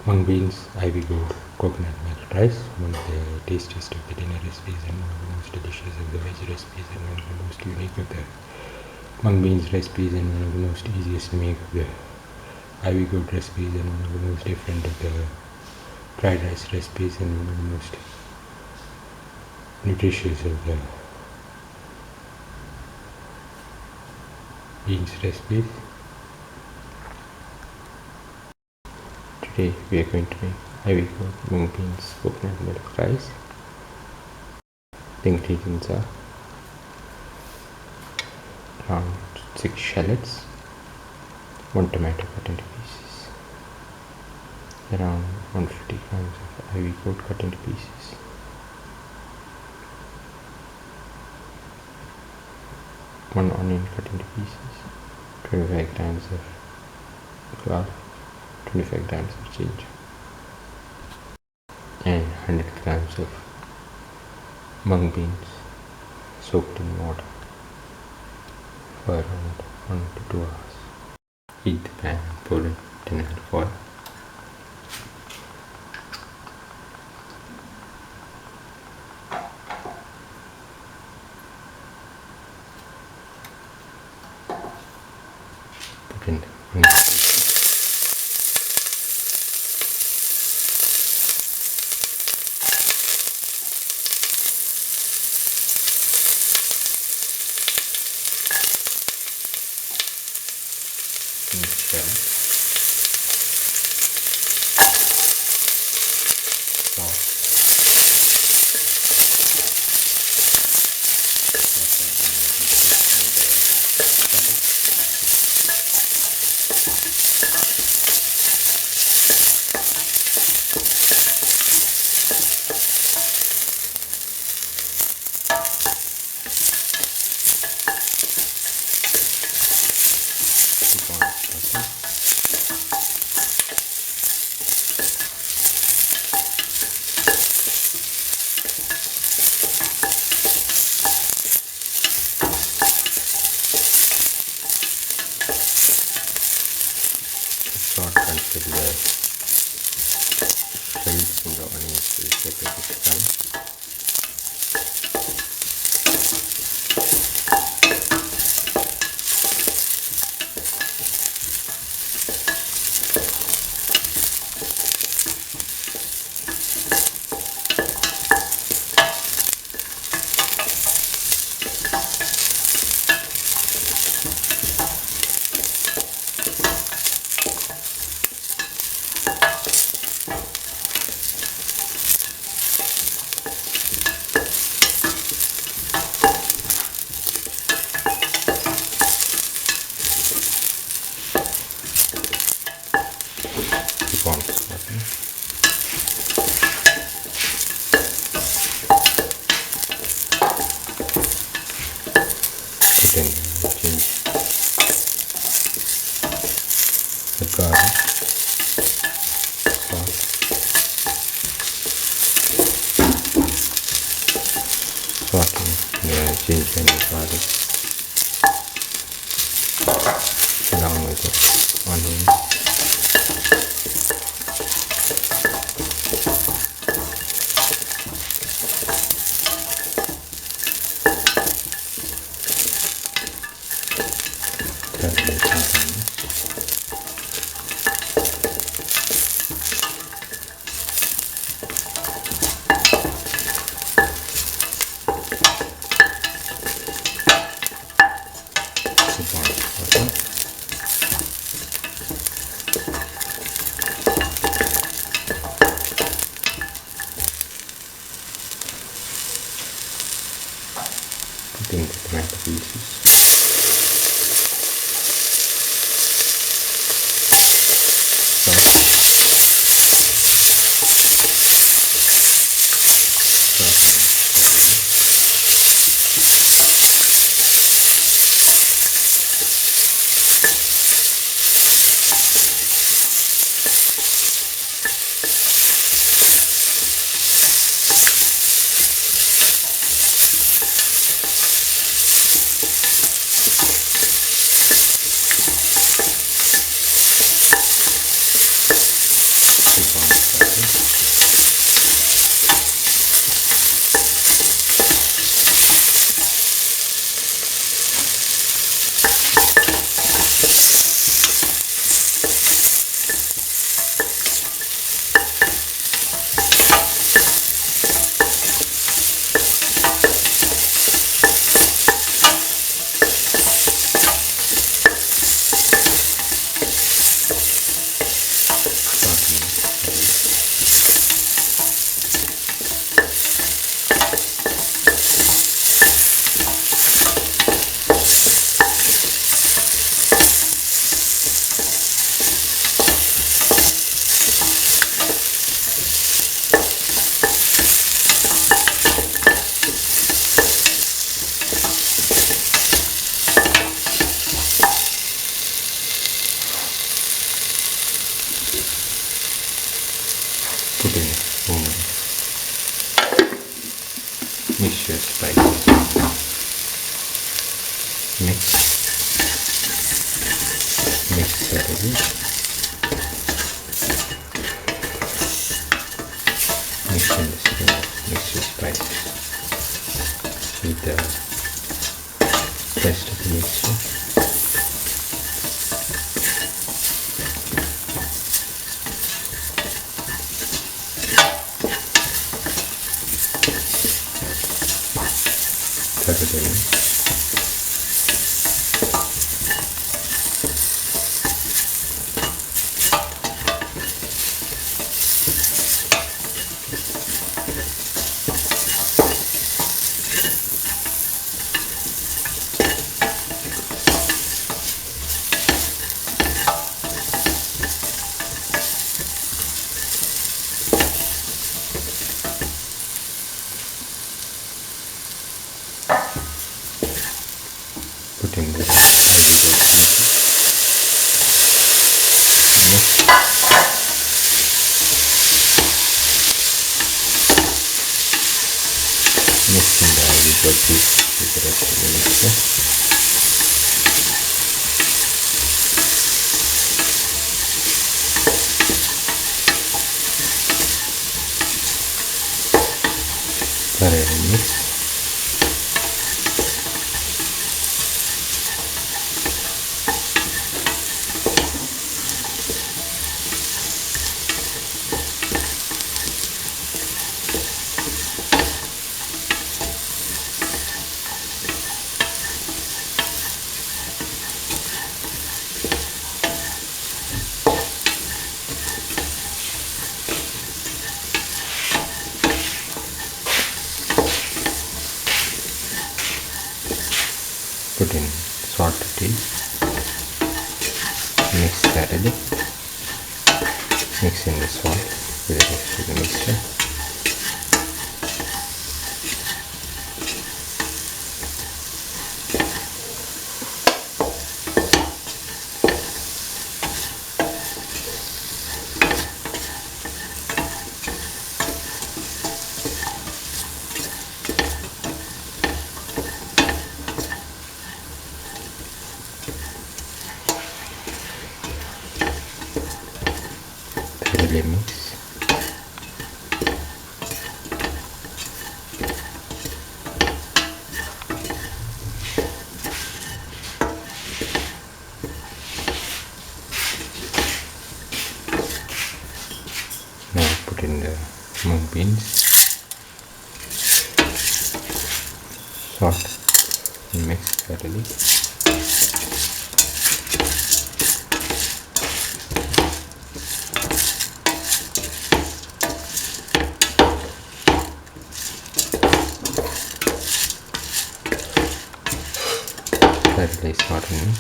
Mung beans, ivy gourd, coconut milk rice, one of the tastiest of the dinner recipes and one of the most delicious of the veg recipes and one of the most unique of the mung beans recipes and one of the most easiest to make of the ivy gourd recipes and one of the most different of the fried rice recipes and one of the most nutritious of the beans recipes. Today we are going to make ivy gourd mung beans coconut milk rice. The ingredients are around 6 shallots, 1 tomato cut into pieces, around 150 grams of ivy gourd cut into pieces, one onion cut into pieces, 25 grams of garlic, 25 grams of ginger, and 100 grams of mung beans soaked in water for around 1 to 2 hours. Heat the pan and pour in tin foil. Put in the shell, salt until the shells in the onions will separate itself. Then change the garlic, salt, sauteing the ginger and the garlic along with the onion. spices. Mix thoroughly. Mix in the small mixture spices with the rest of the mixture. Thoroughly mix. Put in the mix in the ivy gourd piece with the rest of the mixture. Thoroughly mix. Put in saute tea, mix thoroughly, mix in the salt with the rest of the mixture. Thoroughly mix. Now put in the mung beans, salt, and mix thoroughly. Thoroughly salt and mix.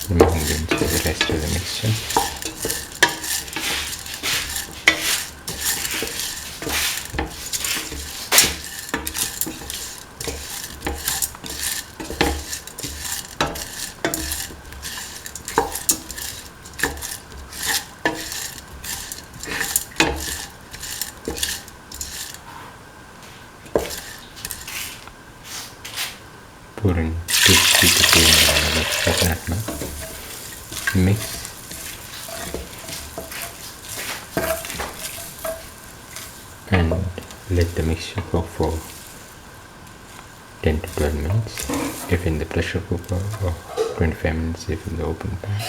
The mung beans with the rest of the mixture. Pour in 2 tablespoons of coconut milk. Mix. And let the mixture cook for 10 to 12 minutes if in the pressure cooker, or 25 minutes if in the open pan.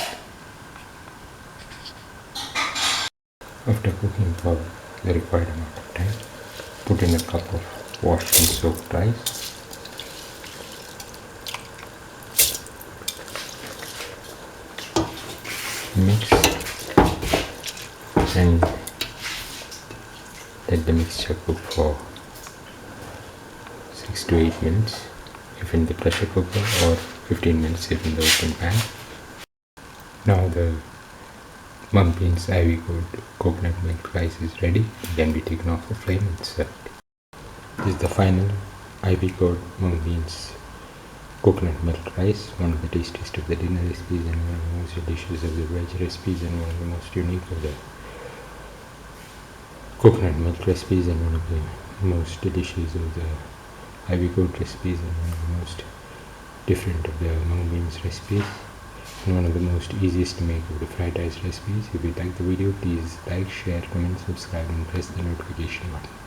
After cooking for the required amount of time, put in a cup of washed and soaked rice. Mix and let the mixture cook for 6 to 8 minutes if in the pressure cooker, or 15 minutes if in the open pan. Now the mung beans ivy gourd coconut milk rice is ready. It can be taken off the flame and served. This is the final ivy gourd mung beans coconut milk rice, one of the tastiest of the dinner recipes and one of the most delicious of the veg recipes and one of the most unique of the coconut milk recipes and one of the most delicious of the ivy gourd recipes and one of the most different of the mung beans recipes and one of the most easiest to make of the fried rice recipes. If you like the video, please like, share, comment, subscribe and press the notification button.